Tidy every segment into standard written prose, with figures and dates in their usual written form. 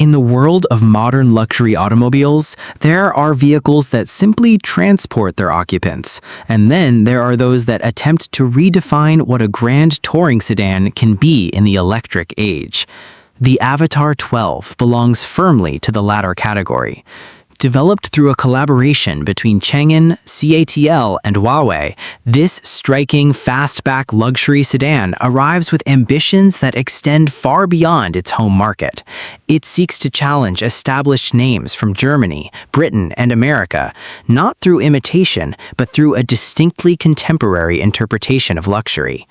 In the world of modern luxury automobiles, there are vehicles that simply transport their occupants, and then there are those that attempt to redefine what a grand touring sedan can be in the electric age. The AVATR 12 belongs firmly to the latter category. Developed through a collaboration between Chang'an, CATL, and Huawei, this striking fastback luxury sedan arrives with ambitions that extend far beyond its home market. It seeks to challenge established names from Germany, Britain, and America, not through imitation, but through a distinctly contemporary interpretation of luxury.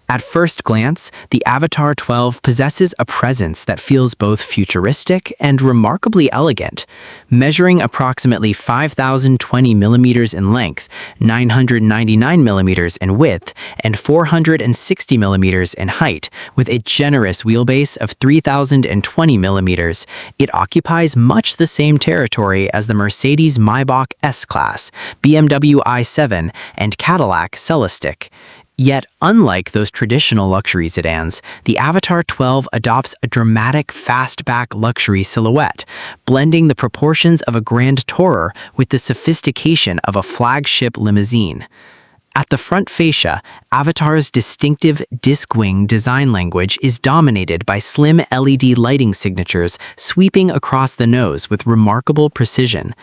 At first glance, the AVATR 12 possesses a presence that feels both futuristic and remarkably elegant. Measuring approximately 5,020 millimeters in length, 999 millimeters in width, and 460 millimeters in height, with a generous wheelbase of 3,020 millimeters, it occupies much the same territory as the Mercedes Maybach S-Class, BMW i7, and Cadillac Celestiq. Yet, unlike those traditional luxury sedans, the AVATR 12 adopts a dramatic fastback luxury silhouette, blending the proportions of a grand tourer with the sophistication of a flagship limousine. At the front fascia, AVATR's distinctive disc-wing design language is dominated by slim LED lighting signatures sweeping across the nose with remarkable precision.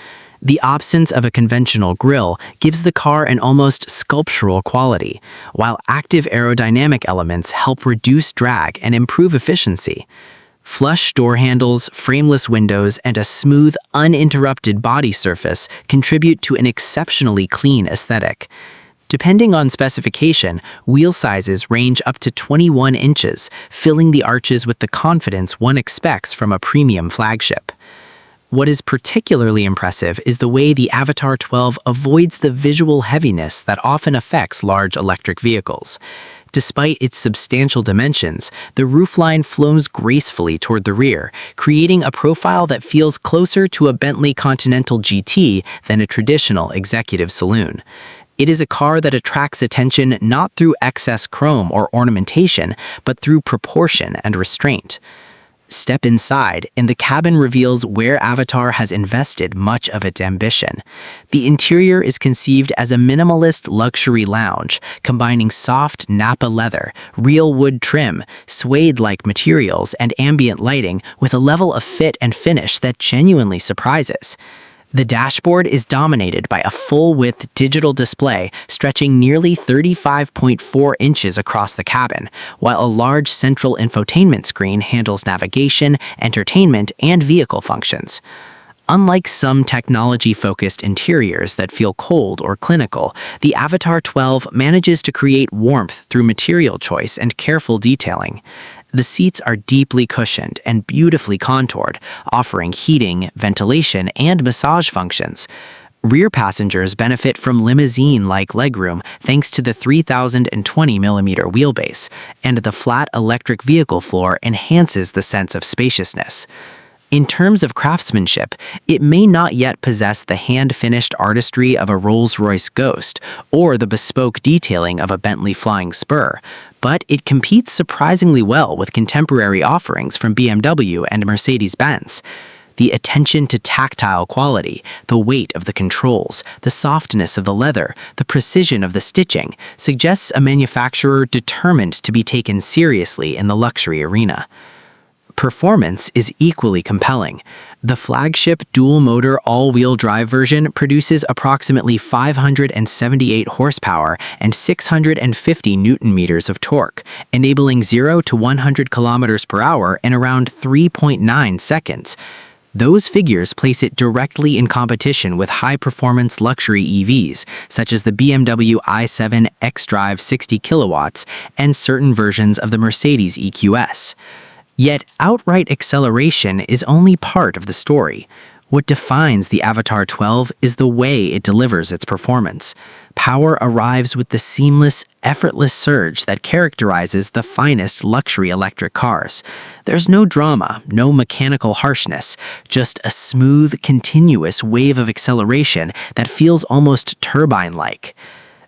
The absence of a conventional grille gives the car an almost sculptural quality, while active aerodynamic elements help reduce drag and improve efficiency. Flush door handles, frameless windows, and a smooth, uninterrupted body surface contribute to an exceptionally clean aesthetic. Depending on specification, wheel sizes range up to 21 inches, filling the arches with the confidence one expects from a premium flagship. What is particularly impressive is the way the AVATR 12 avoids the visual heaviness that often affects large electric vehicles. Despite its substantial dimensions, the roofline flows gracefully toward the rear, creating a profile that feels closer to a Bentley Continental GT than a traditional executive saloon. It is a car that attracts attention not through excess chrome or ornamentation, but through proportion and restraint. Step inside, and the cabin reveals where AVATR has invested much of its ambition. The interior is conceived as a minimalist luxury lounge, combining soft Napa leather, real wood trim, suede-like materials, and ambient lighting with a level of fit and finish that genuinely surprises. The dashboard is dominated by a full-width digital display stretching nearly 35.4 inches across the cabin, while a large central infotainment screen handles navigation, entertainment, and vehicle functions. Unlike some technology-focused interiors that feel cold or clinical, the AVATR 12 manages to create warmth through material choice and careful detailing. The seats are deeply cushioned and beautifully contoured, offering heating, ventilation, and massage functions. Rear passengers benefit from limousine-like legroom thanks to the 3,020mm wheelbase, and the flat electric vehicle floor enhances the sense of spaciousness. In terms of craftsmanship, it may not yet possess the hand-finished artistry of a Rolls-Royce Ghost or the bespoke detailing of a Bentley Flying Spur, but it competes surprisingly well with contemporary offerings from BMW and Mercedes-Benz. The attention to tactile quality, the weight of the controls, the softness of the leather, the precision of the stitching suggests a manufacturer determined to be taken seriously in the luxury arena. Performance is equally compelling. The flagship dual-motor all-wheel drive version produces approximately 578 horsepower and 650 newton-meters of torque, enabling 0 to 100 kilometers per hour in around 3.9 seconds. Those figures place it directly in competition with high-performance luxury EVs, such as the BMW i7 xDrive 60 kilowatts and certain versions of the Mercedes EQS. Yet, outright acceleration is only part of the story. What defines the AVATR 12 is the way it delivers its performance. Power arrives with the seamless, effortless surge that characterizes the finest luxury electric cars. There's no drama, no mechanical harshness, just a smooth, continuous wave of acceleration that feels almost turbine-like.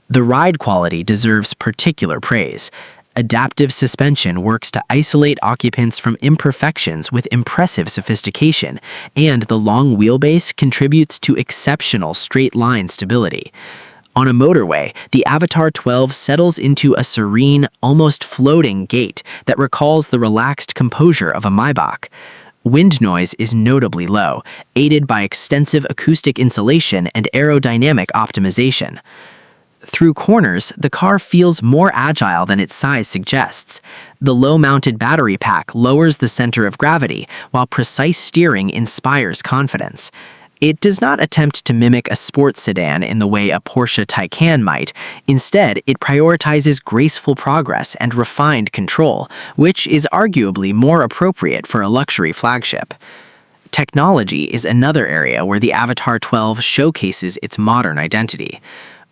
The ride quality deserves particular praise. adaptive suspension works to isolate occupants from imperfections with impressive sophistication, and the long wheelbase contributes to exceptional straight-line stability. On a motorway, the AVATR 12 settles into a serene, almost floating gait that recalls the relaxed composure of a Maybach. Wind noise is notably low, aided by extensive acoustic insulation and aerodynamic optimization. Through corners, the car feels more agile than its size suggests. The low-mounted battery pack lowers the center of gravity, while precise steering inspires confidence. It does not attempt to mimic a sports sedan in the way a Porsche Taycan might. Instead, it prioritizes graceful progress and refined control, which is arguably more appropriate for a luxury flagship. Technology is another area where the AVATR 12 showcases its modern identity.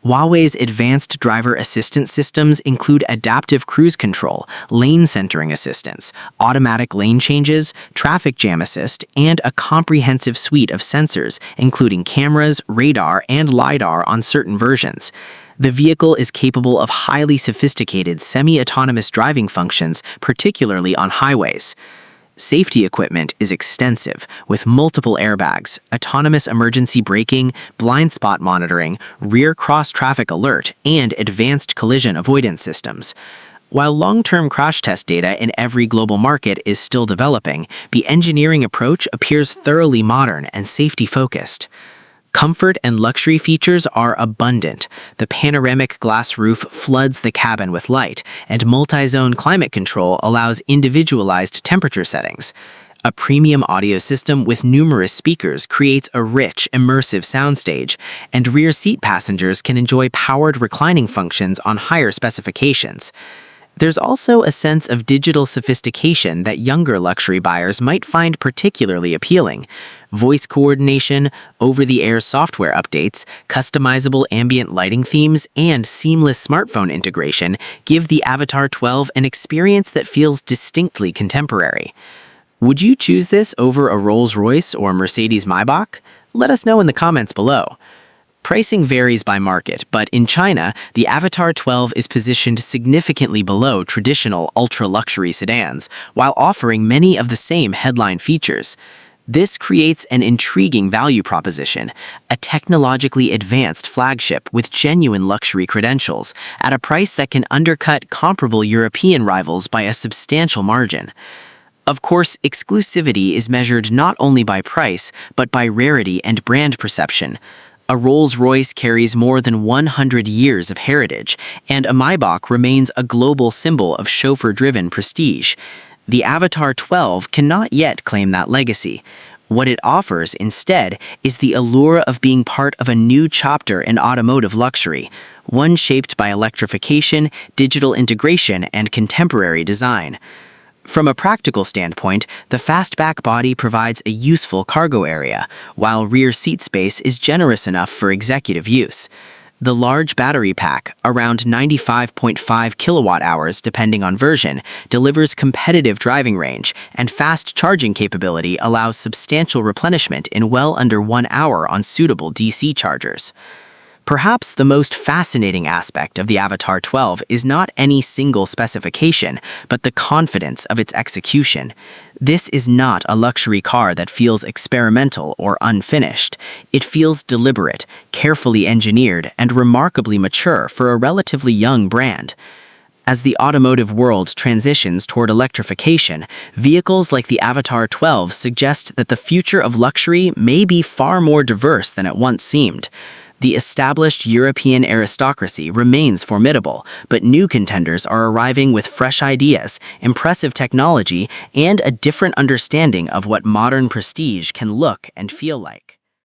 Huawei's advanced driver assistance systems include adaptive cruise control, lane centering assistance, automatic lane changes, traffic jam assist, and a comprehensive suite of sensors, including cameras, radar, and LiDAR on certain versions. The vehicle is capable of highly sophisticated semi-autonomous driving functions, particularly on highways. Safety equipment is extensive, with multiple airbags, autonomous emergency braking, blind spot monitoring, rear cross-traffic alert, and advanced collision avoidance systems. While long-term crash test data in every global market is still developing, the engineering approach appears thoroughly modern and safety-focused. Comfort and luxury features are abundant. The panoramic glass roof floods the cabin with light, and multi-zone climate control allows individualized temperature settings. A premium audio system with numerous speakers creates a rich, immersive soundstage, and rear seat passengers can enjoy powered reclining functions on higher specifications. There's also a sense of digital sophistication that younger luxury buyers might find particularly appealing. Voice coordination, over-the-air software updates, customizable ambient lighting themes, and seamless smartphone integration give the AVATR 12 an experience that feels distinctly contemporary. Would you choose this over a Rolls-Royce or Mercedes Maybach? Let us know in the comments below. Pricing varies by market, but in China, the AVATR 12 is positioned significantly below traditional ultra-luxury sedans, while offering many of the same headline features. This creates an intriguing value proposition, a technologically advanced flagship with genuine luxury credentials, at a price that can undercut comparable European rivals by a substantial margin. Of course, exclusivity is measured not only by price, but by rarity and brand perception. A Rolls-Royce carries more than 100 years of heritage, and a Maybach remains a global symbol of chauffeur-driven prestige. The AVATR 12 cannot yet claim that legacy. What it offers, instead, is the allure of being part of a new chapter in automotive luxury, one shaped by electrification, digital integration, and contemporary design. From a practical standpoint, the fastback body provides a useful cargo area, while rear seat space is generous enough for executive use. The large battery pack, around 95.5 kilowatt-hours depending on version, delivers competitive driving range, and fast charging capability allows substantial replenishment in well under 1 hour on suitable DC chargers. Perhaps the most fascinating aspect of the AVATR 12 is not any single specification, but the confidence of its execution. This is not a luxury car that feels experimental or unfinished. It feels deliberate, carefully engineered, and remarkably mature for a relatively young brand. As the automotive world transitions toward electrification, vehicles like the AVATR 12 suggest that the future of luxury may be far more diverse than it once seemed. The established European aristocracy remains formidable, but new contenders are arriving with fresh ideas, impressive technology, and a different understanding of what modern prestige can look and feel like.